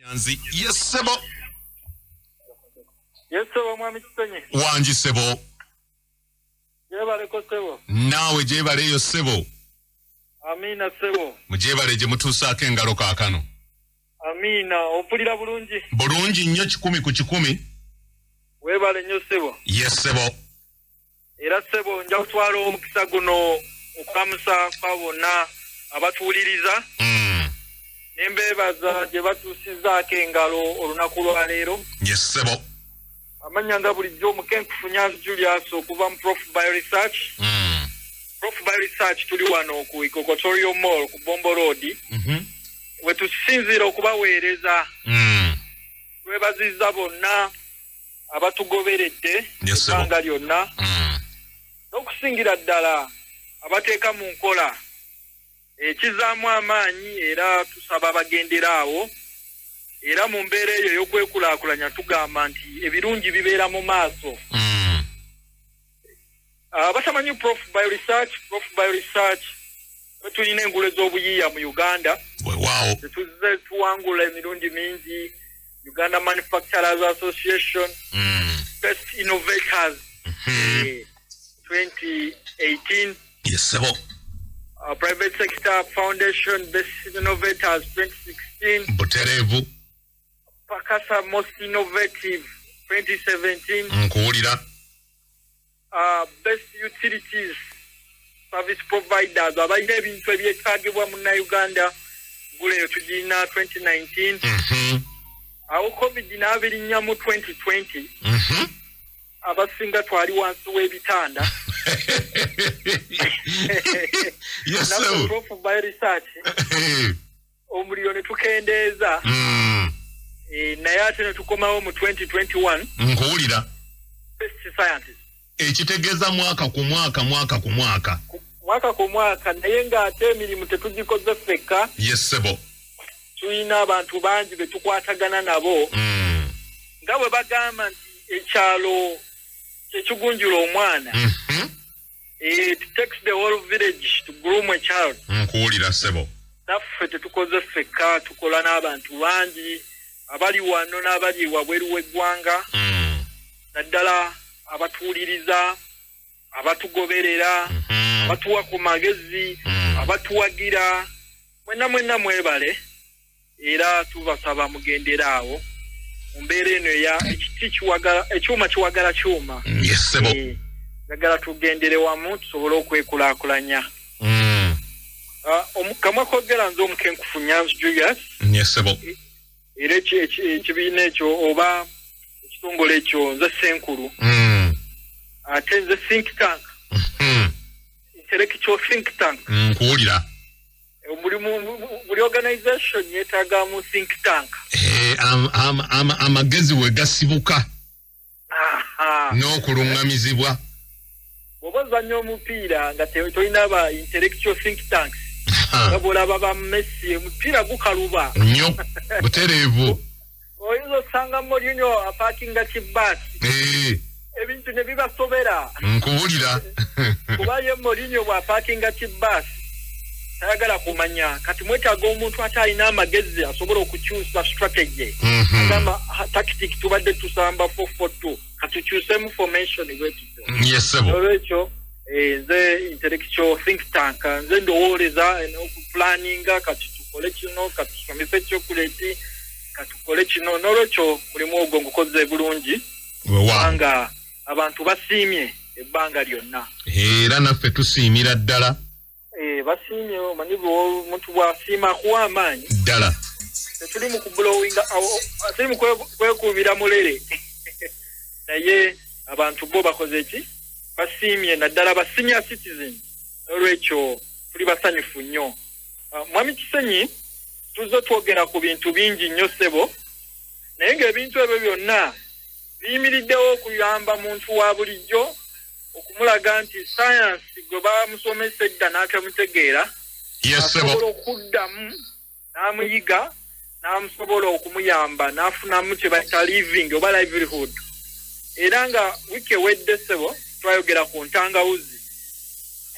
Nyanzi, yes sebo. Yes sebo mwami kisenye. Wanji sebo. Jebale ko sebo. Nawe jebale yo sebo. Amina sebo. Mujebale je mutusake engalo kaakano. Amina, opulira bulungi. Bulungi nnyo 10 ku 10. Webale nnyo sebo. Yes sebo. Era sebo nja kutwala omukisa guno okamusa kwabona abatuuliriza. Nembebaza je batusizaako engalo olunaku lwa leero. Yes sebo. Amanya nga bulijjo Omukenkufu Nyanzi Julius okuva mu Prof Bio Research. Prof Bio Research tuli wano ku Equatorial Mall ku Bombo Road. Wetusinzira okubaweereza. Twebaziza bonna abatugoberedde ebbanga lyonna. N'okusingira ddala abateeka mu nkola ekizaamu amaanyi era tusaba abagenderaawo era mu mbeera eyo y'okwekulaakulanya tugamba nti ebirungi bibeera mu maaso. Abatamanyi Prof Bio Research tulina engule z'obuyiiya mu Uganda. Wow. Tuzze tuwangula emirundi mingi. Uganda Manufacturers Association, Best Innovators 2018. Yes sebo. Private Sector Foundation Best Innovators 2016. Buterevu. Pakasa Most Innovative 2017. Nkuwulira. Best Utilities Service Providers abalina ebintu ebyetaagibwa mu Uganda nguleyo tugirina 2019. Awo COVID n'abirinnya mu 2020. Abasinga twali wansi w'ebitanda. Yes sir. Prof Bio Research. Omuliro ne tukendeeza. Naye ate ne tukomawo mu 2021. Nkuwulira. Best Scientist. Ekitegeeza mwaka ku mwaka. Mwaka ku mwaka naye ng'ate emirimu tetugikoze ffekka. Yes sebo. Tulina abantu bangi be tukwatagana nabo. Nga bwe bagamba nti ekyalo kyekigunjula omwana. It takes the whole village to groom a child. Nkuwulira sebo. Naffe tetukoze ffekka tukola n'abantu bangi abali wano n'abali wabweru w'eggwanga. Naddala abatuuliriza, abatugoberera, abatuwa ku magezi, abatuwagira. Mwenna mwebale. Era tubasaba mugenderaawo mu mbeera eno ya ekyuma kiwagala kyuma. Yes sebo. Njagala tugendere wamu tusobole okwekulaakulanya. Kamwa kogera nze Omukenkufu Nyanzi Julius. Yes sebo. Era ekibiina ekyo oba ekitongole ekyo nze Senkulu. Ate nze think tank. Intellectual think tank. Nkuwulira. Buli organization yetaaga mu think tank. Amagezi we gasibuka. N'okulungamizibwa. Bw'oba ozannya omupiira nga tolina ba intellectual think tanks. Nga bw'olaba ba Messi omupiira gukaluba. Nnyo butereevu. Oyinza osanga Mourinho apaakinga kibbaasi. Ebintu ne bibasobera. Nkuwulira. Kuba ye Mourinho bw'apaakinga kibbaasi tayagala kumanya kati mwetaaga omuntu ate alina amagezi asobola okukyusa strategy. Agamba tactic tubadde tusamba 442 katukyusemu formation bwekityo. Yes sebo. Olwekyo nze intellectual think tank nze ndowooleza n'okuplanninga kati tukole kino katusomese chocolate katukole kino n'olwekyo mulimu ogwo ngukoze bulungi. Kubanga abantu basiimye ebbanga lyonna. Era naffe tusiimira ddala. Basiimye omanyi omuntu bw'asiima kuwa amaanyi. Ddala. Tuli mu kublowinga tuli mu kwekuubira mulere. Naye abantu bo bakoze ki? Basiimye naddala ba senior citizen. Olwekyo tuli basanyufu nnyo. Mwami Kisenyi tuzze twogera ku bintu bingi nnyo ssebo. Naye ng'ebintu ebyo byonna biyimiriddewo okuyamba muntu wa bulijjo okumulaga nti science gwe bamusomesa edda n'atamutegeera. Yes sebo. Asobola okuddamu n'amuyiga n'amusobola okumuyamba n'afunamu kye bayita living oba livelihood. Era nga wiki ewedde ssebo twayogera ku ntangawuzi.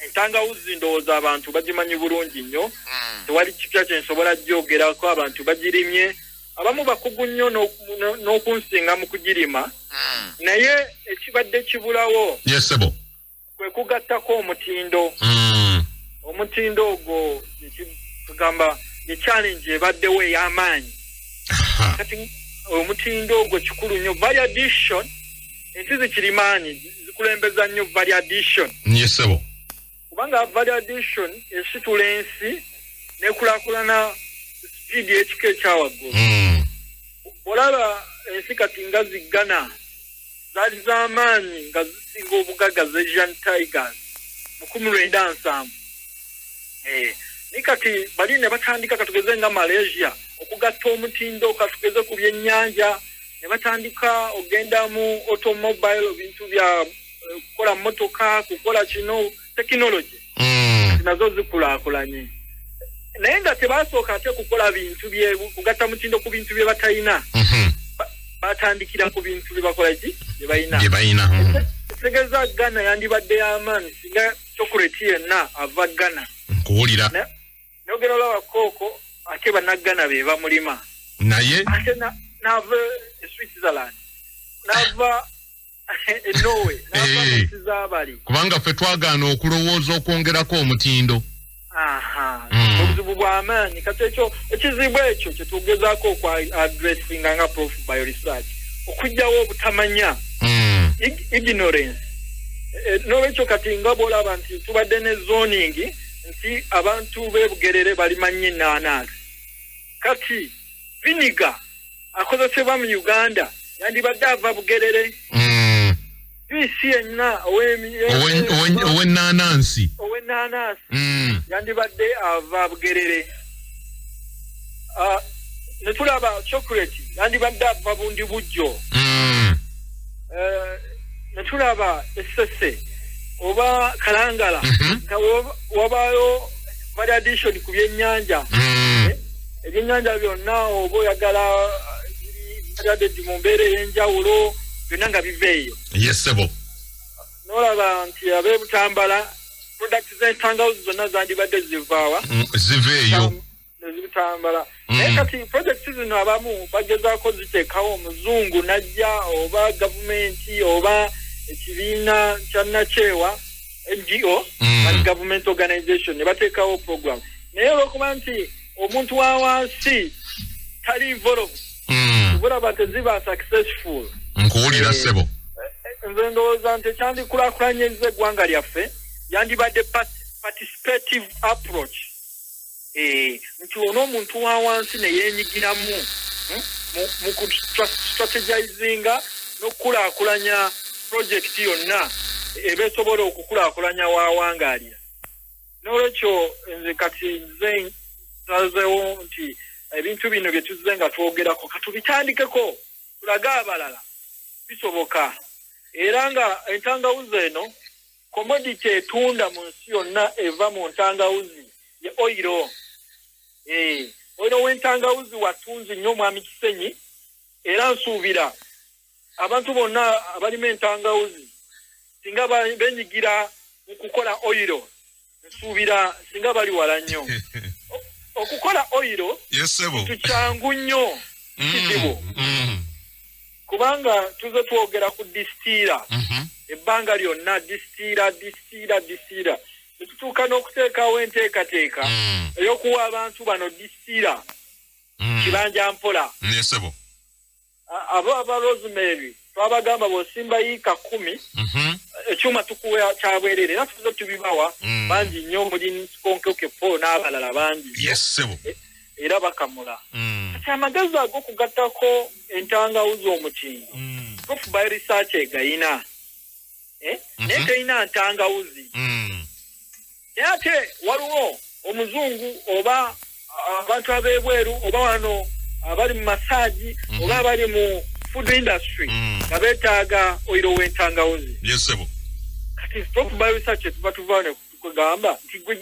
Entangawuzi ndowooza abantu bagimanyi bulungi nnyo. Tewali kipya kye nsobola gyogerako abantu bagirimye abamu bakugu nnyo n'okunsinga mu kugirima naye ekibadde kibulawo yesebo kwe kugattako omutindo omutindo ogwo tugamba ye challenge ebaddewo ey'amaanyi kati omutindo ogwo kikulu nnyo value addition ensi zikirimaanyi zikulembeza nnyo value addition yesebo kubanga value addition esitula ensi nekulaakulana speed y'ekika ekyawaggulu olaba ensi kati nga ziggana zaali z'amaanyi nga zisinga obugagga Asian Tigers mu 1970 ni kati bali ne batandika katugeze nga Malaysia okugatta omutindo katugeze ku byennyanja ne batandika ogenda mu automobile bintu bya kukola motoka kukola kino technology nazo zikulaakulanye naye nga tebasooka ate kukola bintu bye kugatta mutindo ku bintu bye batayina batandikira ku bintu bye bakola ki bye bayina tegeza Ghana yandibadde y'amaanyi singa chocolate yenna ava Ghana nkuwulira nogera olaba kooko ate bannagana be bamulima naye ate nava Switzerland nava Norway nava z'abali kubanga ffe twagaana okulowooza okwongerako omutindo obuzibu bw'amaanyi kati ekyo ekizibu ekyo kyetugezaako okwa addressinga nga Prof by research okujjawo obutamanya ignorance n'olwekyo kati nga bw'olaba nti tubadde ne zoning nti abantu b'ebugerere balimanye ennaanansi kati viniga akozesebwa mu Uganda yandibadde ava bugerere juisi yenna ow'ennaanansi yandibadde ava bugerere ne tulaba chocolate yandibadde ava bundi bujjo ne tulaba essese oba kalangala nga wabayo value addition ku byennyanja ebyennyanja byonna oba oyagala added mu mbeera ey'enjawulo byonna nga biveeyo yesebo n'olaba nti ab'ebutambala products z'entangawuzi zonna zandibadde zivaawa ziveeyo nezibutambala naye kati projects zino abamu bagezaako ziteekawo omuzungu najja oba gavumenti oba ekibiina kya nakyewa NGO government organization ne bateekawo program naye olwokuba nti omuntu wa wansi tali involved bulaba teziba successful nkuwulira ssebo nze ndowooza nti ekyandikulaakulanyiriza eggwanga lyaffe yandibadde participative approach nti ono omuntu wa wansi ne yeenyigiramu mu kustrategizinga n'okukulaakulanya project yonna ebesobola okukulaakulanya waawangaalira n'olwekyo nze kati nze nsazeewo nti ebintu bino bye tuzze nga twogerako katubitandikeko tulage abalala bisoboka era nga entangawuzi eno commodity etunda mu nsi yonna eva mu ntangawuzi ye oyiro oyiro w'entangawuzi watunzi nnyo mwami Kisenyi era nsuubira abantu bonna abalima entangawuzi singa benyigira mu kukola oyiro nsuubira singa bali wala nnyo okukola oyiro tukyangu nnyo kizibu kubanga tuze twogera ku disitira ebbanga lyonna disitira netutuuka n'okuteekawo enteekateeka ey'okuwa abantu bano disitira kibanja mpola abo aba Rosemary twabagamba bw'osimba yiika 10 ekyuma tukuwa kyabwerere era tuze tubibawa bangi nnyo omuli Okumeketa n'abalala bangi era bakamula kati amagezi ag'okugattako entangawuzi omutindo Prof by research egayina naye teyina ntangawuzi naye ate waliwo omuzungu oba abantu ab'ebweru oba wano abali mu masaji oba abali mu food industry nga beetaaga oyiro w'entangawuzi kati Prof by research tuba tuvaane kugamba nti gwe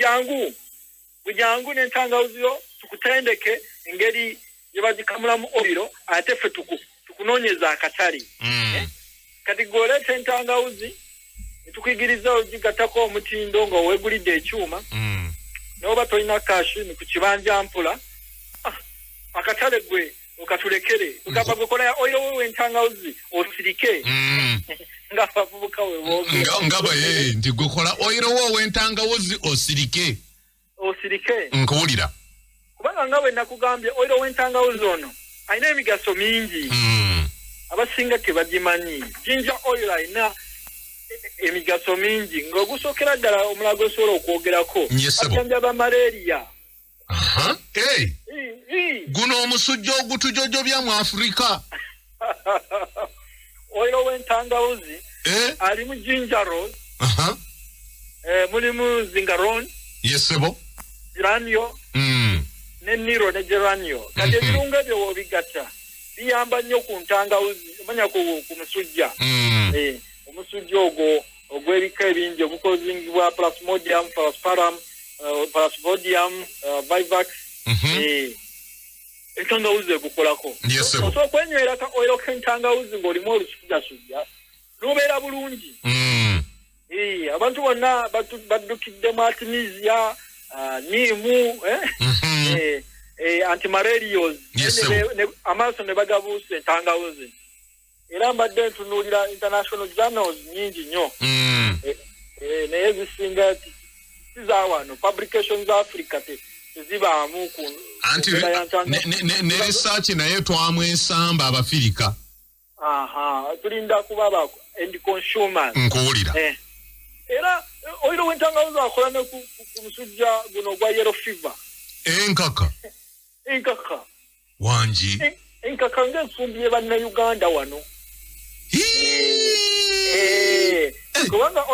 jangu n'entangawuzi yo tukutendeke engeri gye bagikamulamu oyiro ate ffe tukunoonyeza akatale kati gweoleeta entangawuzi netukuyigiriza ogigattako omutindo nga weegulidde ekyuma n'oba tolina kashi ni ku kibanja mpula akatale gwe okatulekere tugamba gukola oil w'entangawuzi osirike nga bavubuka we boogera ngaba ndi gukola oil w'entangawuzi osirike nkuwulira kubanga nga bwe nakugambye oil w'entangawuzi ono alina emigaso mingi abasinga tebagimanyi ginger oil alina emigaso mingi ng'ogusookera ddala omulala gwesobola okwogerako ajanjaba malaria. Guno omusujja ogutujojobya mu Afrika. Oil w'entangawuzi alimu ginger rose, mulimu zingaron, yesebo, geranio, ne niro ne geranio. Kati ebirungo ebyo w'obigatta biyamba nnyo ku ntangawuzi, omanya ku musujja. Omusujja ogwo ogw'ebika ebingi ogukozingibwa plasmodium, falciparum, plasmodium, vivax. Entangawuzi egukolako. Osobola okwenywera ka oil k'entangawuzi ng'olimu olusujjasujja lubeera bulungi. Abantu bonna baddukiddemu artemisia, niimu, antimalarials, amaaso ne bagabuusa entangawuzi. Era mbadde ntunuulira international journals nyingi nnyo. Naye zisinga siza wano publications Africa tezibaamu ku anti ne research naye twamwesamba Abafirika. Tulinda kuba end consumers. Nkuwulira. Era oil w'entangawuzi akola ne ku musujja guno gwa yellow fever. Enkaka. Wangi. Enkaka ng'ensumbi Bannayuganda wano. Kubanga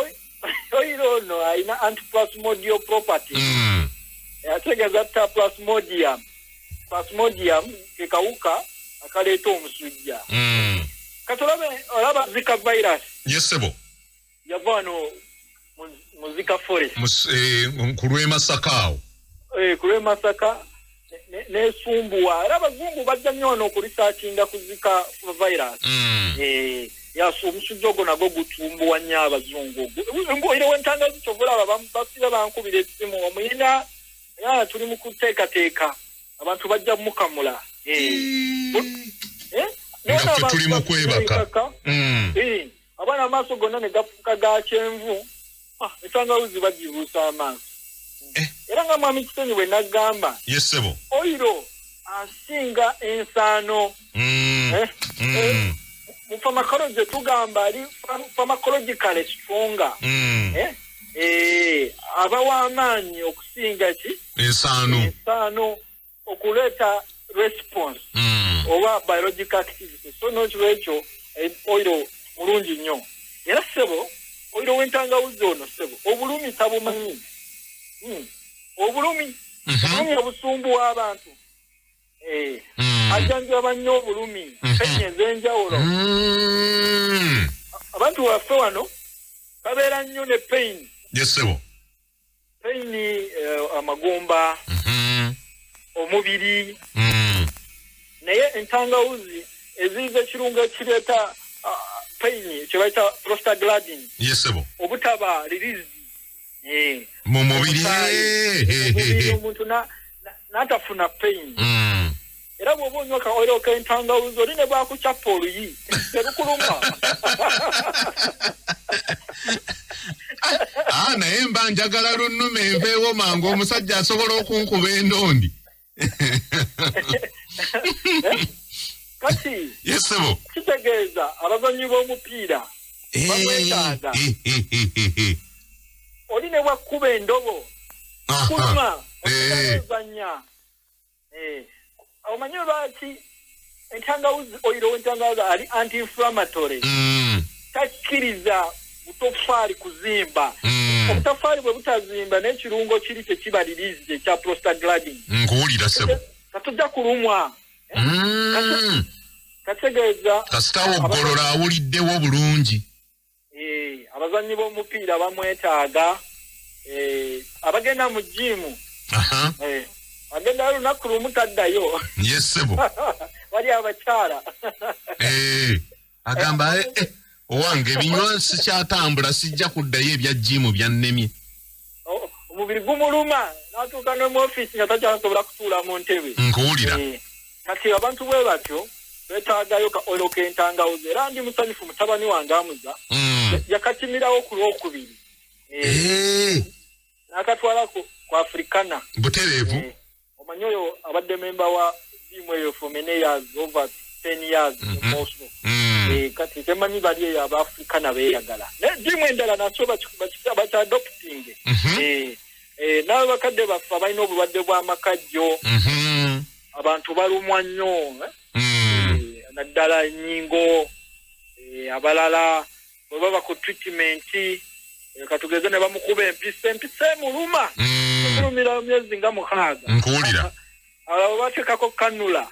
oil ono alina antiplasmodial property. Ategeeza tta plasmodium ke kawuka akaleeta omusujja. Kati olaba Zika virus. Yesebo. Yava wano mu Zika forest. Ku lw'Emasaka awo. Ku lw'Emasaka n'esumbuwa. Era abazungu bajja nnyo wano okulisaakinga ku Zika virus. Omusujja ogwo nagwo gutumbuwa nnyo abazungu. Oil w'entangawuzi kyovulaba basiba bankubira essimu omuyina tuli mu kuteekateeka abantu bajja mukamula. Naffe tuli mu kwebaka. Abaana amaaso gonna ne gafuuka ga kyenvu. Entangawuzi bagibuusa amaaso. Era nga mwami Kisenyi bwe nagamba. Yesebo. Oilo asinga ensaano. Mu pharmacology tugamba ali pharmacologically stronger. Abawa amaanyi okusinga ki? Ensaano okuleeta response oba biological activity. So n'olwekyo oil mulungi nnyo. Era ssebo oil w'entangawuzi ono ssebo obulumi tabumanyi. Obulumi obusumbuwa abantu. Ajanjaba nnyo obulumi penye ez'enjawulo. Abantu baffe wano babeera nnyo ne pain. Yesebo. Pain amagumba, omubiri. Naye entangawuzi eziiza ekirungo ekireeta pain kye bayita prostaglandin. Yesebo. Obutaba release. Mu mubiri. Omuntu n'atafuna pain. Era bw'oba onywa ka oil k'entangawuzi oli ne bwakucapa oluyi terukuluma. Naye mba njagala lunnume enveewo mangu omusajja asobola okunkuba endondi. Kati yesebo kitegeeza abazannyi b'omupiira bamwetaaga. Oli ne bwakkuba endobo kuluma ozannya. Omanyi lwaki entangawuzi oil w'entangawuzi ali anti-inflammatory. Takkiriza butofaali kuzimba. Obutafaali bwe butazimba n'ekirungo kiri tekiba released ekya prostaglandin. Nkuwulira ssebo. Katujja kulumwa. Kategeeza kasitawo oggolola awuliddewo bulungi. Abazannyi b'omupiira bamwetaaga. Abagenda mu jimu. Agenda lunaku lumu taddayo. Yesebo. Wali abakyala. Agamba owange binywa sikyatambula sijja kuddayo ebya jimu byannemye. Omubiri gumuluma n'atuuka ne mu ofiisi nga takyasobola kutuula mu ntebe. Nkuwulira. kati abantu bwe batyo betagayo ka olokentangawuzi era ndi musanyufu mutabani wange amuza yakatimirawo ku lwokubiri nakatwala ku Africana butereevu omanyi oyo abadde memba wa tiimu eyo for many years over 10 years Moscow kati temanyi bali eyo Aba-Africana beeyagala tiimu endala nasyo bakadopting nawe bakadde baffe balina obulwadde bw'amakajjo abantu balumwa nnyo naddala ennyingo abalala bwe baba ku treatment katugeze ne bamukuba empisa emuluma okulumira myezi nga 6 nkuwulira abo bateekako kanula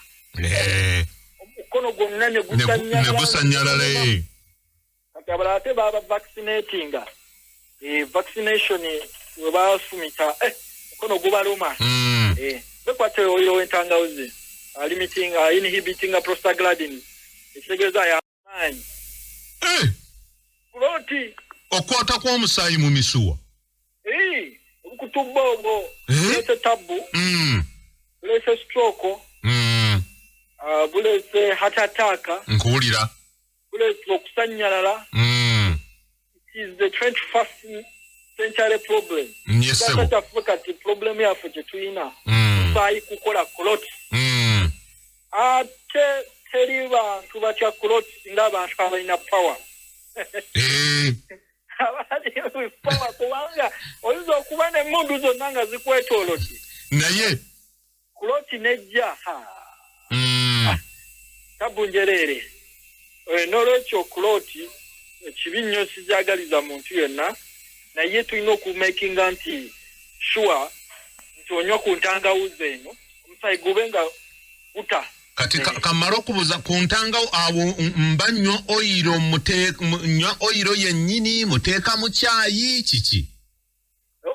omukono gwonna ne gusanyalala kati abalala ate baba vaccinatinga vaccination we basumita omukono gubaluma bekwate oyo wentangawuzi limiting inhibiting prostaglandin ekitegeeza y'amaanyi kuloti okwata kw'omusaayi mu misuwa obukutubba obwo buleese tabu buleese stroke buleese heart attack nkuwulira buleese okusanyalala it is the 21st century problem kyaffe kati problem yaffe kye tulina musaayi kukola clot ate teri bantu batya clot ng'abantu abalina power power kubanga oyinza okuba n'emmundu zonna nga zikwetoolodde naye kuloti nejja tabunjereere n'olwekyo kuloti ekibi nnyo sikyagaliza muntu yenna naye tulina okumakinga nti sure nti onywa ku ntangawuzi eno omusaayi gube nga guta kati kamala okubuza ku ntangawuzi awo mbanywa nywa oyiro yennyini muteeka mu caayi kiki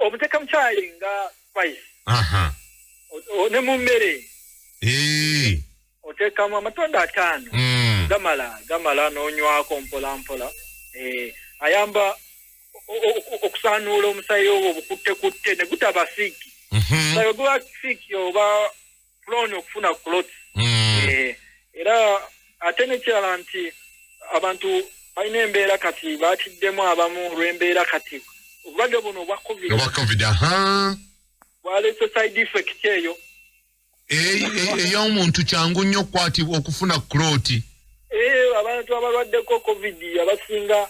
omuteeka mu caayi nga spice ne mu mmere oteekamu amatunda 5 gamala n'onywako mpolampola ayamba okusaanuula omusaayi obwo obukuttekutte ne gutaba siiki omusaayi oguba siiki oba prone okufuna clot era ate nekirala nti abantu balina embeera kati baatiddemu abamu olw'embeera kati obulwadde buno obwa covid bwaleese side effect eyo ey'omuntu kyangu nnyo okukwatibwa okufuna clot abantu abalwaddeko covid abasinga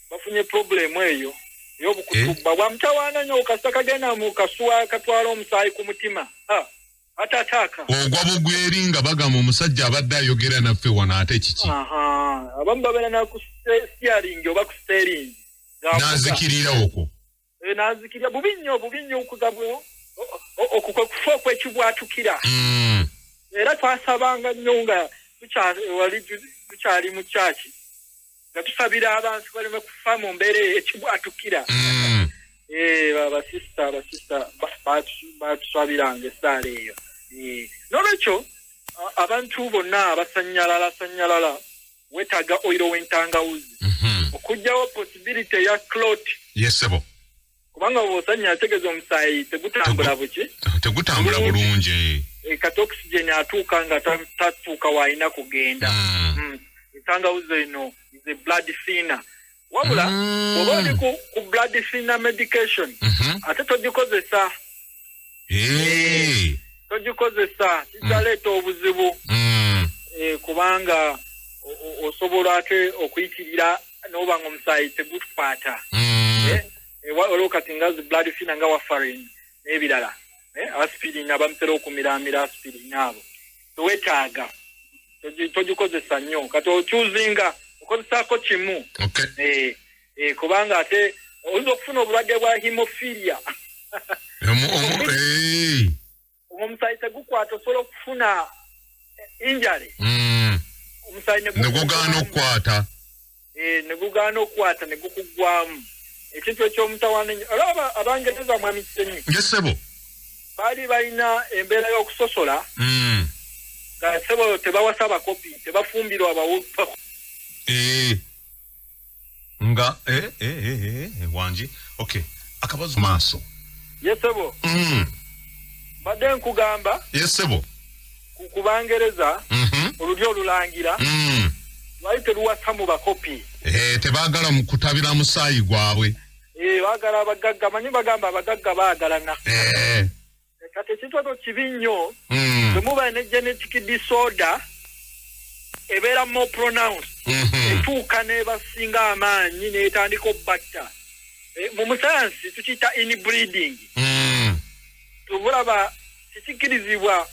bafunye problemu eyo ey'obukutubba bwamutawaana nnyo okasita kagenda mu kasuwa katwala omusaayi ku mutima atataaka ogwa bugweri nga bagamba omusajja abadde ayogera naffe wano ate kiki abamu babeera naku steering oba ku steering n'azikirira okwo n'azikirira bubi nnyo okugabu okufa okwekibwatukira era twasabanga nnyo nga tukyali mu kyaki nga tusabira abantu baleme kufa mu mbeera ekibwatukira abasista batusabiranga essaala eyo n'olwekyo abantu bonna abasanyalala wetaaga oyiro w'entangawuzi okugyawo possibility eya clot yesebo kubanga bw'osanyala ategeeza omusaayi tegutambula buki tegutambula bulungi kati oxygen atuuka nga tatuuka w'alina kugenda entangawuzi eno is a blood thinner wabula bw'oba oli ku blood thinner medication ate togikozesa kikyaleeta obuzibu kubanga osobola ate okuyitirira n'oba nga omusaayi tegutukwata olwo kati nga blood thinner nga warfarin n'ebirala aspirin abamusera okumiramira aspirin abo tewetaaga togikozesa nnyo kati okyuzinga okozesaako kimu kubanga ate oyinza okufuna obulwadde bwa hemophilia omusaayi tegukwata osobola okufuna injale omusaayi negugaana okukwata negukugwamu ekintu ekyomutawaana olaba abangereza mwami Kisenyi yesebo baali balina embeera y'okusosola nga sebo tebawasa abakopi tebafumbirwa abawupa nga wangi okay Akaboozi maaso yesebo badde nkugamba yesebo ku Bangereza olulyo olulangira lwali teruwasa mu bakopi tebaagala mu kutabira musaayi gwabwe baagala abagagga manyi bagamba abagagga baagalana kati ekitwato kibi nnyo temuba ne genetic disorder ebeera more pronounced etuuka n'ebasinga amaanyi n'etandika obbatta mu musayansi tukiyita inbreeding tubulaba kikikirizibwa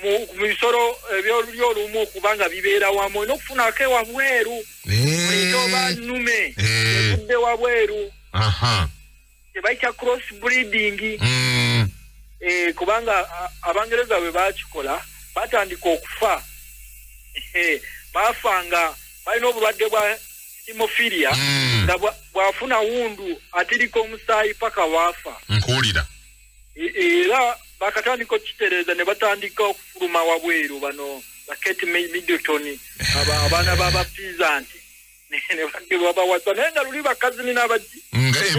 mu bisoro ebyolulyo olumu okubanga bibeera wamu olina okufunako ewabweru etoba nnume evudde wabweru tebayita cross breeding kubanga Abangereza bwe bakikola batandika okufa bafanga balina obulwadde bwa hemophilia nga bwafuna wundu atirika omusaayi paka waafa nkuwulira era bakatandika okitereeza ne batandika okufuluma wabweru bano Kate Middleton abaana b'abapiizanti ne bagirwa bawasa naye nga luli bakazini n'abagi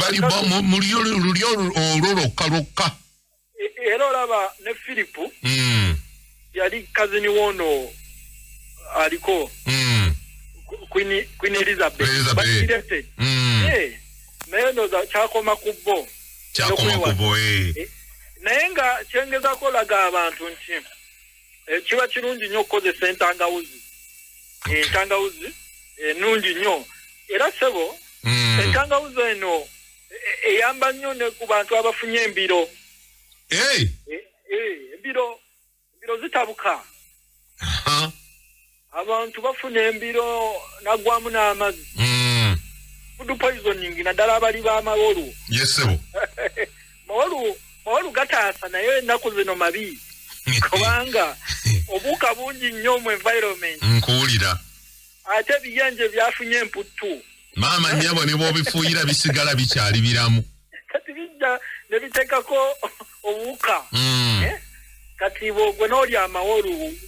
bali mu lulyo olwolokkalokka era olaba ne Philipu yali kazini wono aliko Queen Elizabeth bakirete naye ndoza kyakoma ku bo naye nga kyengezako laga abantu nti kiba kirungi nnyo okukozesa entangawuzi entangawuzi nungi nnyo era sebo entangawuzi eno eyamba nnyo ne ku bantu abafunye embiro embiro zitabuka abantu bafuna embiro nagwamu n'amazzi food poisoning naddala abali b'amawolu yesebo mawolu gataasa naye ennaku zino mabi kubanga obuuka bungi nnyo mu environment nkuwulira ate ebiyenje byafunye emputtu maama nnyabo ne bw'obifuuyira bisigala bikyali biramu kati bijja ne biteekako obuuka kati bwogwe n'olya amawolu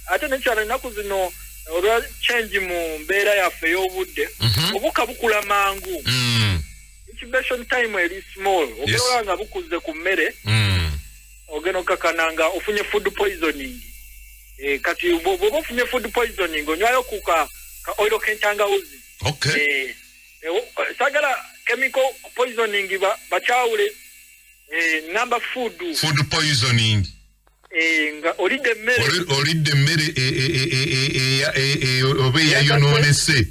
ate nekyala ennaku zino olwa change mu mbeera yaffe ey'obudde obuuka bukula mangu incubation time eri small ogeola nga bukuze ku mmere ogenda okakananga ofunye food poisoning kati bw'oba ofunye food poisoning onywayo ku ka oilo k'entangawuzi sagala chemical poisoning bakyawule ngamba food poisoning nga olidde emmere oba eyayonoonese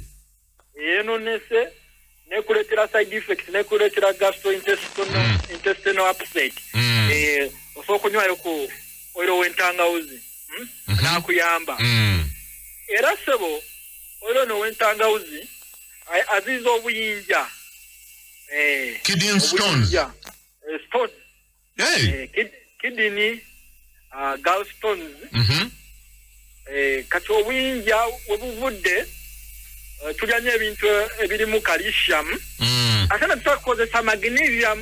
nekuletera side effects nekuletera gastrointestinal upset osobola okunywayo ku oilo w'entangawuzi nakuyamba era sebo oilo no w'entangawuzi aziza obuyinja kidney stones kidney gallstones kati obuyinja webuvudde tulya nnyo ebintu ebirimu calcium ate ne tusobola kukozesa magnesium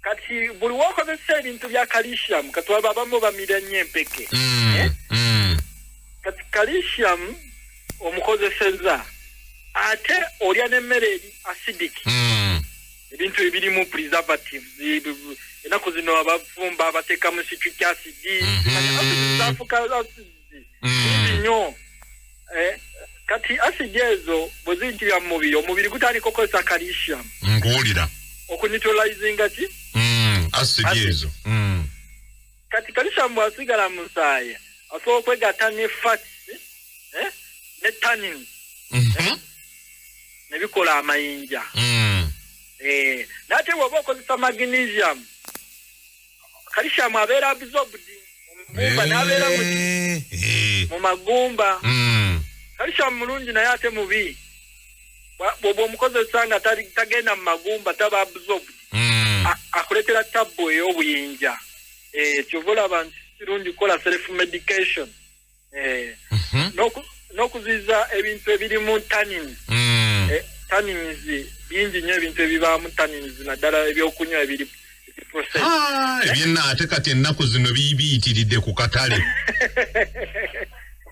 kati buli wokozesa ebintu bya calcium kati waba abamu bamira nnyo empeke kati calcium omukozeseza ate olya n'emmere eri acidic ebintu ebirimu preservatives ennaku zino abavumba bateekamu citric acid zafuka acid nnyo kati acid ezo bwe ziyitira mu mubiri omubiri gutandika okukozesa calcium nkuwulira okuneutralizinga ki acid ezo kati calcium bwasigala mu musaayi asobola okwegatta ne fats ne tannin ne bikola amayinja nate bw'oba okozesa magnesium calcium abeera absorbed mumagumba n'abeera mu magumba calcium mulungi naye ate mubi bw'oba omukozesa nga tagenda mu magumba taba absorbed akuletera tabbo ey'obuyinja kyova olaba nti kirungi kukola self medication n'okuziza ebintu ebirimu tannins tannins bingi nnyo ebintu ebibaamu tannins naddala ebyokunywa ebiri ebyenna ate kati ennaku zino biyitiridde ku katale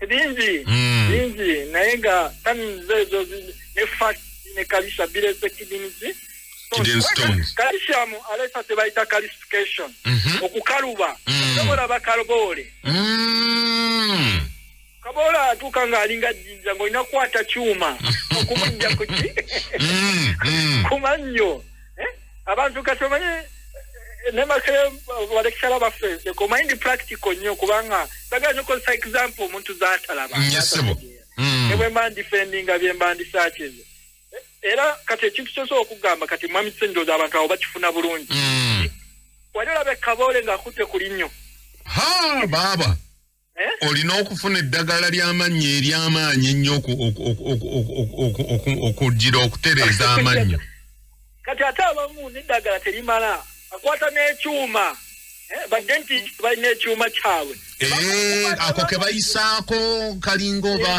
bingi naye nga tannins ezo ne fat ne calcium birese kidneys stones. Calcium alesa tebaita calcification. Okukaluba. Sobola bakalubole. Kabola atuka nga alinga jinja ngo inakwata chuma. Okumujja kuki. Kumannyo. Abantu kasomanye nemakere walekisala bafese ko mind practical nyo kubanga bagaje ko sa example muntu zatalaba. Ebe man defending abemba searches. Era kati ekintu kyose okugamba kati mwami sendoza abantu abo bakifuna bulungi. Walera bekabole nga kute kulinyo. Ha baba. Olina okufuna eddagala ly'amannyo ery'amaanyi ennyo okugira okutereza amannyo. Kati ate abamu n'eddagala terimala akwata n'ekyuma badenti balina ekyuma kyabwe. Ako ke bayisaako kalinga oba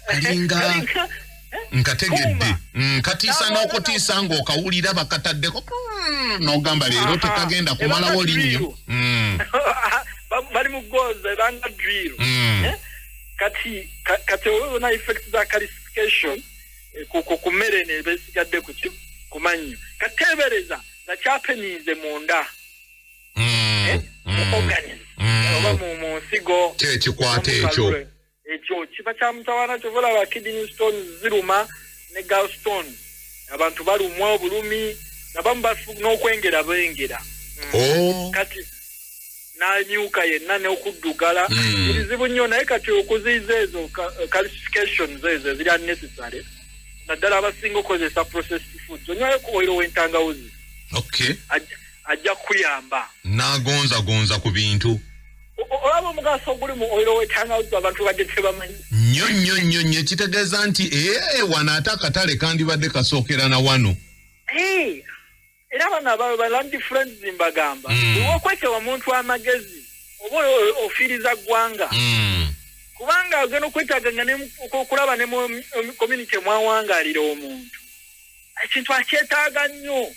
kalinga nkategedde katiisa n'okutiisa ng'okawulira bakataddeko n'ogamba leero tekagenda kumalawo linnyo. Bali mugoza banga drill. Kati ona effect za calcification ku mere ne besigadde ku kumannyo. Katebereza na chapenize munda. Organism. Oba mu nsigo. Kikwate ekyo. Ekyo kiba kya mutawana kyovola ba kidney stones ziruma ne gallstones. Abantu balumwa obulumi nabamu bafu n'okwengera bengera. Kati na nyuka yenna ne okuddugala bizibu nnyo naye kati okuziiza ezo calcifications ezo ziri unnecessary naddala abasinga okozesa processed foods onyoye ku oilo w'entangawuzi ajja kuyamba n'agonzagonza ku bintu olaba omugaso oguli mu oilo w'entangawuzi abantu badde tebamanyi nnyo ekitegeeza nti wano ate akatale kandibadde kasookera na wano era bana balandi friends zimbagamba okwete wa muntu amagezi obo ofiriza gwanga kubanga ageno kwetaganya ne okulaba ne community mwawangalira omuntu ekintu akyetaaga nnyo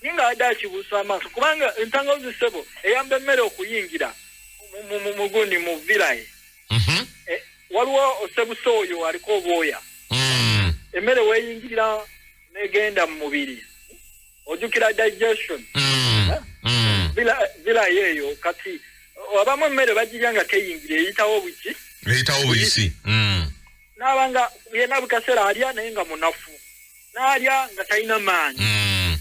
ninga adachi busama kubanga entangawuzi sebo eyamba emmere okuyingira mu gundi mu village waliwo osebusoyo aliko obwoya emmere weyingira negenda mu mubiri ojukira digestion bila yeyo kati abamu mmere bagiryanga teyingire eyitawo buyisi n'abanga yena bukasera alya naye nga munafu n'alya nga talina maanyi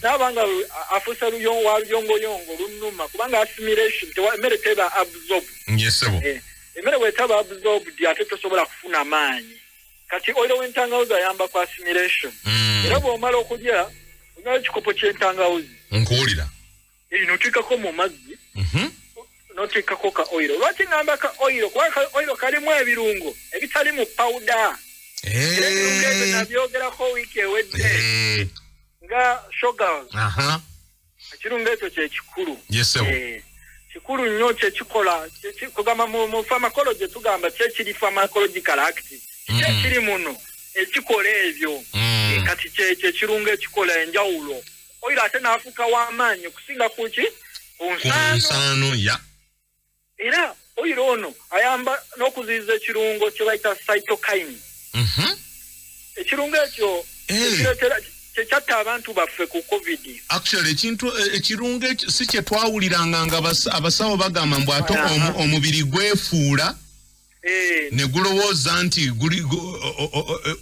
n'abanga afusa luyongoyongo lunuma kubanga assimilation emmere teba absorb emmere bwetaba absorbed ate tosobola kufuna maanyi kati oilo w'entangawuzi ayamba ku assimilation era bw'omala okulya olina ekikopo ky'entangawuzi nkuwulira noteekako mu mazzi noteekako ka oilo lwaki ngamba ka oilo kubanga ka oilo kalimu ebirungo ebitali mu pawuda ebirungo ebyo nabyogerako wiiki ewedde nga sugars ekirungo ekyo kyekikulu kikulu nnyo kyekikola kugamba mu pharmacology tugamba kyekiri pharmacological active kyekiri muno ekikola ebyo kati kyekirungo ekikola enjawulo oilo ate n'afuuka w'amaanyi okusinga kuki ku nsaano era oilo ono ayamba n'okuziyiza ekirungo kye bayita cytokine ekirungo ekyo kyekyatta abantu baffe ku covid actually ekirungo si kye twawuliranga nga abasawo bagamba mbu ate omubiri gwefuula ne gulowooza nti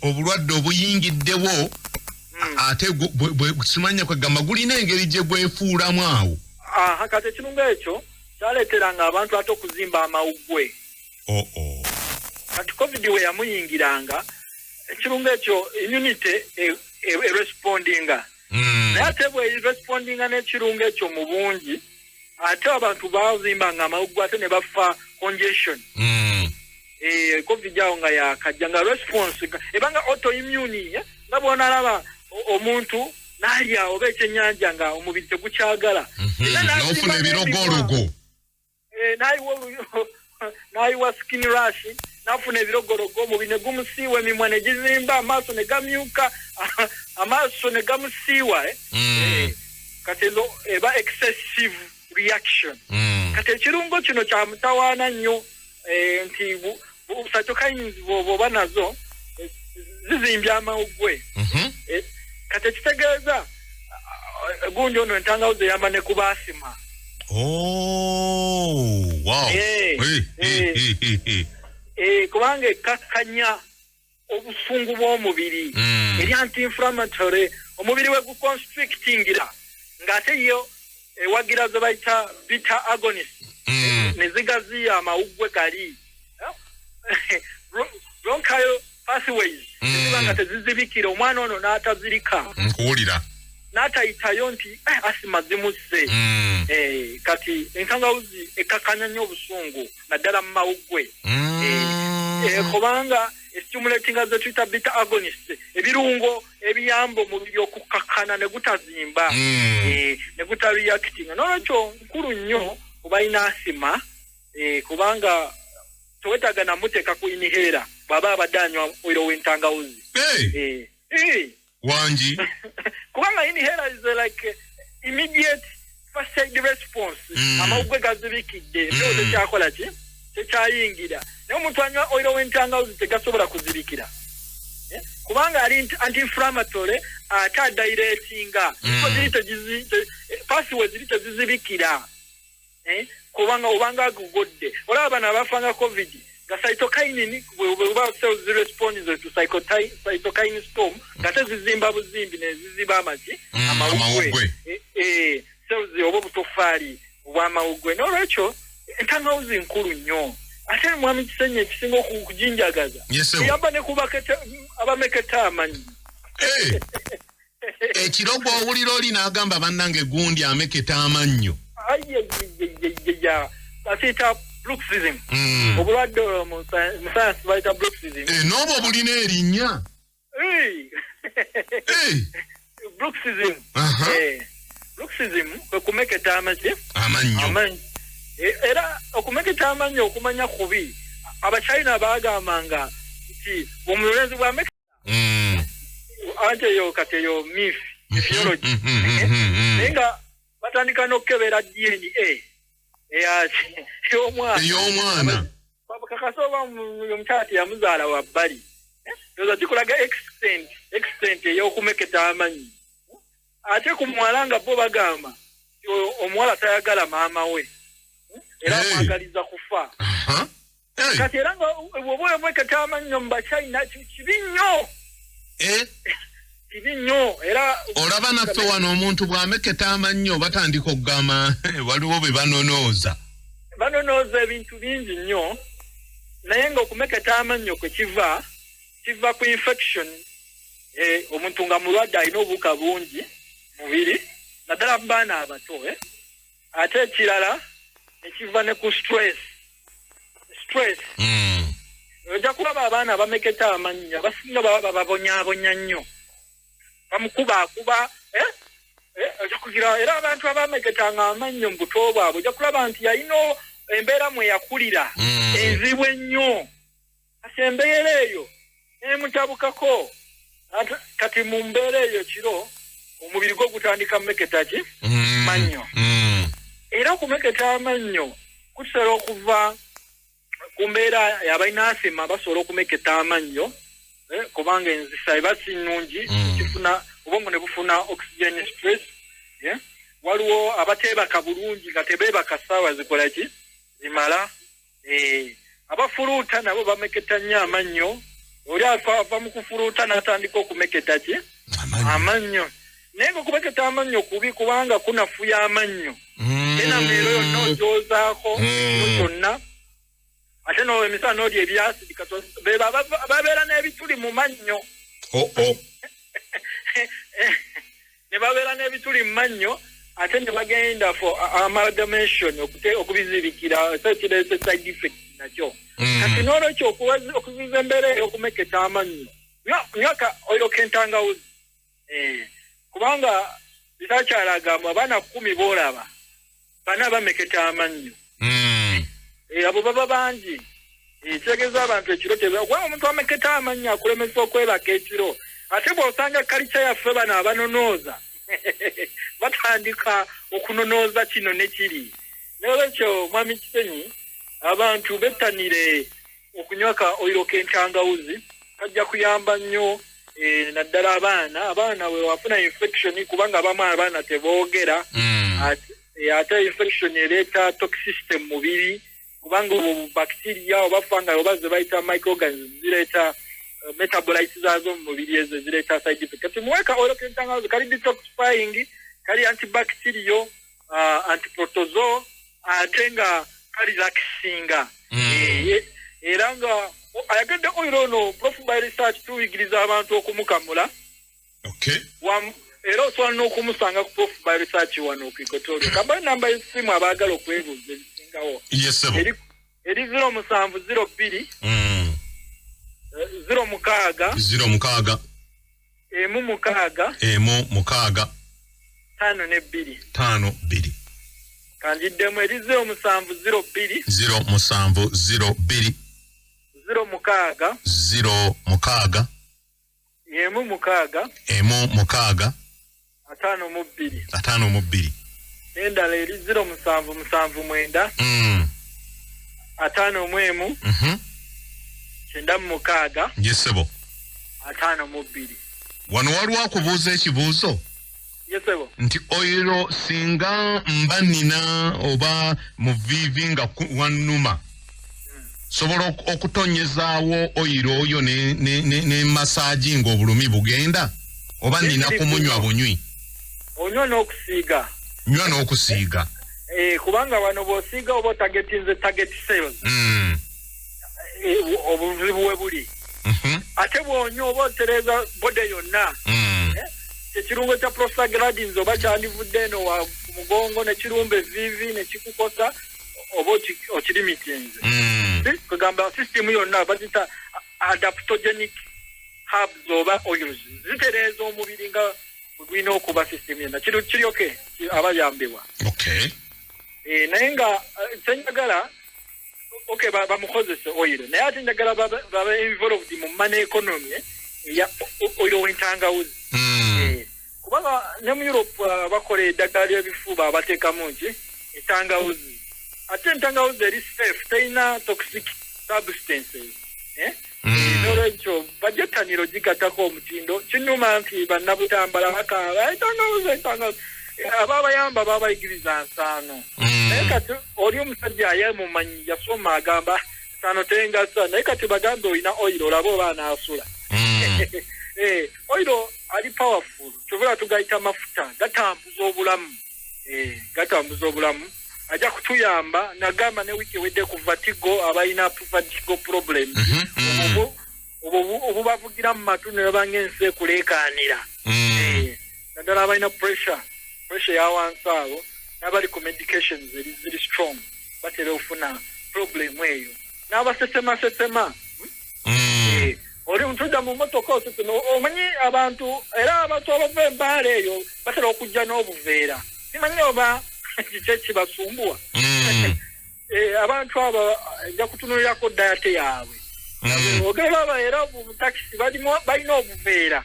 obulwadde obuyingiddewo ate simanya kwegamba gulina engeri gye gwefuulamu awo kati ekirungo ekyo kyaleeteranga abantu ate okuzimba amawuggwe kati covid we yamuyingiranga ekirungo ekyo immunity erespondinga naye ate bwe respondinga n'ekirungo ekyo mu bungi ate abantu bazimbanga amawuggwe ate ne bafa congestion covid awo nga yakajja nga response ebanga autoimmune nga bw'onalaba omuntu n'alya oba ekyennyanja nga omubiri tegukyagala n'ofuna ebirogologo n'ayiwa skin rash n'afuna ebirogologo omubiri ne gumusiiwa emimwa ne gizimba amaaso ne gamyuka amaaso ne gamusiiwa kati ezo eba excessive reaction kati ekirungo kino kya mutawaana nnyo nti cytokines bw'oba nazo zizimbya amawuggwe kati kitegeeza gundi ono entangawuzi eyamba ne kubaasima. Oh, wow. Kubanga ekkakkanya obusungu bw'omubiri eri anti-inflammatory omubiri we guconstrictingira ng'ate yo ewagira ze bayita beta agonist ne zigaziya amawuggwe gali bronchial pathways ziba nga tezizibikira omwana ono n'atazirika nkuwulira n'atayitayo nti asima zimusse kati entangawuzi ekkakkanya nnyo obusungu naddala mu mawuggwe kubanga stimulating ze tuyita beta agonist ebirungo ebiyamba omubiri okukkakkana ne gutazimba ne gutareacting n'olwekyo nkulu nnyo kubalina asima kubanga towetaga namuteeka ku inhera bw'aba abadde anywa oiro w'entangawuzi wangi kubanga inhera is like immediate first aid response amawuggwe gazibikidde ndio tekyakola ki tekyayingira naye omuntu anywa oiro w'entangawuzi tegasobola kuzibikira kubanga ali anti-inflammatory ate adilatinga pathway ziri tezizibikira kubanga obanga agugodde olaba bano abafanga covid nga cytokine bweba cells responds to cytokine storm nga tezizimba buzimbi nezizimba amaki amawuggwe cells oba obutofaali obw'amawuggwe n'olwekyo entangawuzi nkulu nnyo ate mwami Kisenye ekisinga okujinjagaza yamba ne abameketa amanyi ekirogo owulira oli n'agamba bannange gundi ameketa amannyo basiyita Bruxism obulwadde mu science bayita Bruxism n'obwo bulina erinnya Bruxism kwe kumeketa amannyo era okumeketa amannyo okumanya kubi abachina bagambanga nti omulenzi bwa meketa ate yo kateyo mythology nenga batandika n'okukebera DNA ey'omwana kakasooba omukyati yamuzaala wa bbali yoza gikulaga extent ey'okumeketa amannyo ate ku muwala nga bo bagamba omuwala tayagala maama we era amwagaliza kufa kati era nga oba omeketa amannyo mu bachina kibi nnyo kibi nnyo era olaba naffe wano omuntu bw'ameketa amannyo batandika okugamba waliwo be banonooza ebintu bingi nnyo naye nga okumeketa amannyo kwe kiva ku infection omuntu nga mulwadde alina obuwuka bungi mubiri naddala mu baana abato ate ekirala nekiva ne ku stress ojja kulaba abaana abameketa amannyo abasinga baba bababonyabonya nnyo bamukubaakuba ojja kugira era abantu abameketanga amannyo mu buto bwabwe ojja kulaba nti yalina embeera mwe yakulira enzibu ennyo kati embeera eyo nemutabukako kati mu mbeera eyo kiro omubiri gwo gutandika meketa ki mannyo era okumeketa amannyo kusobola okuva ku mbeera yabalina asima basobola okumeketa amannyo kubanga enzisa eba si nnungi kifuna obwongo ne bufuna oxygen stress waliwo abateebaka bulungi nga tebeebaka ssaawa zikola ki zimala abafuluuta nabo bameketa nnyo amannyo oli ava mu kufuluuta n'atandika okumeketa ki amannyo naye nga okumeketa amannyo kubi kubanga kunafuya amannyo enameero yonna ogyozaako kyonna ate emisana n'olya ebyasidi babeera n'ebituli mu mannyo ne babeera n'ebituli mu mannyo ate ne bagenda for amalgamation okubizibikira kirese side effect nakyo kati n'olwekyo okuziza embeera ey'okumeketa amannyo nywaka oyo kentangawuzi kubanga bitakyalagamba abaana 10 boolaba bana bameketa amannyo abo baba bangi kitegeeza abantu ekiro kuba omuntu ameketa amannyo akulemesa okwebaka ekiro ate bw'osanga kalica yaffe bano abanonooza batandika okunonooza kino ne kiri n'olwekyo mwami Kisenyi abantu bettanire okunywaka oyiro k'entangawuzi kajja kuyamba nnyo naddala abaana we wafuna infection kubanga abaana teboogera ate infection ereeta toxicity mu mubiri kubanga bacteria oba fungi oba ze bayita microorganisms zireeta metabolites zazo mu mubiri ezo zireeta side effect kati muweka oil k'entangawuzi kali detoxifying kali antibacterial antiprotozoal ate nga kali laxinga era nga ayagadde oil ono Prof by research tuyigiriza abantu okumukamula era osobola n'okumusanga ku Prof by research wano ku Equatoria kamba namba y'essimu abaagala okwebuuza ebisingawo eri 0702 06 mukaaga 5 kanjiddemu eri 0702 06 5 endala eri 0779 51 96 yesebo 52 wano waliwo akubuuza ekibuuzo yesebo nti oyiro singa mba nina oba muvivi nga wannuma sobola okutonyezaawo oyiro oyo ne masaji ng'obulumi bugenda oba nina kumunywa bunywi onywa n'okusiiga kubanga wano bw'osiiga oba otagetinze target cells obuzibu we buli ate bw'onywa oba otereza bode yonna ekirungo kya prostaglandins oba kyandivudde eno ku mugongo ne kirumba evivi ne kikukosa oba okirimitinze kugamba system yonna bazita adaptogenic herbs oba oils zitereeza omubiri nga gwina okuba system yonna kiri okay abayambibwa naye nga kyenjagala bamukozese oil naye ate njagala baba involved mu money economy ya oil w'entangawuzi kubanga ne mu Europe bakola eddagala ly'ebifuba abateekamu nki entangawuzi ate entangawuzi eri safe terina toxic substances n'olwekyo bajetaniro gigatako omutindo kinnuma nti bannabutambala bakaaba entangawuzi aba abayamba babayigiriza nsaano naye kati oli omusajja ayemumanyi yasoma agamba nsaano tengasa naye kati bagambe olina oyiro olaba oba anaasula oyiro ali powerful tubula tugayita mafuta gatambuza obulamu ajja kutuyamba nagamba ne wiki wedde ku vertigo abalina vertigo problem obu bavugira mu matu ne babanga ensi ekuleekaanira naddala abalina pressure ya wansi abo n'abali ku medications ziri strong batera ofuna problem eyo n'abasesema oli mutudda mu motoka osesema omanyi abantu era abantu abava embaala eyo batera okujja n'obuveera simanyi oba kiki ekibasumbuwa abantu abo nja kutunulirako dayate yaabwe ogeba era mu takisi balina obuveera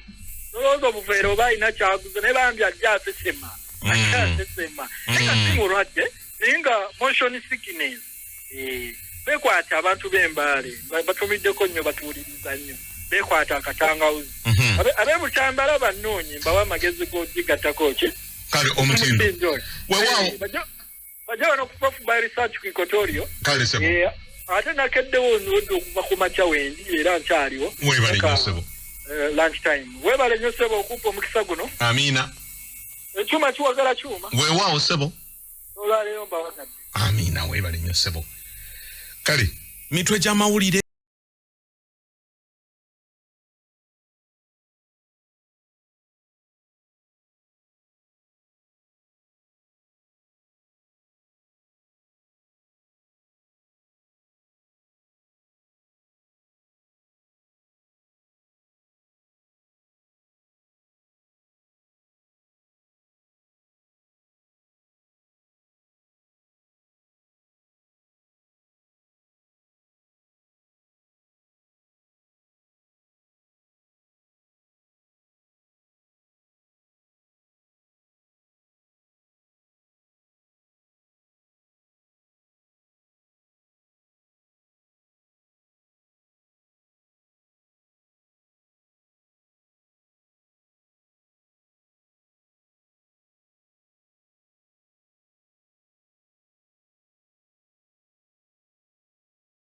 nolowooza obuveera oba alina kyaguza naye bambi ajja asesema naye si mulwadde naye nga motion sickness beekwata abantu b'embaale batumiddeko nnyo batuwuliriza nnyo beekwata akatangawuzi ab'ebukyambala bannoonyi mbawa amagezi g'ogigattako ki kale omutindo weewaawo bajja wano ku Prof by research ku Equatoria kale sebo ate nakeddewo nziwedde okuva ku makya wendi era nkyaliwo weebale nnyo sebo lunch time weebale nnyo sebo okupa omukisa guno amiina ekyuma kiwagala kyuma weewaawo sebo olwaleero mbawagadde amiina weebale nnyo sebo kale mitwe gy'amawulire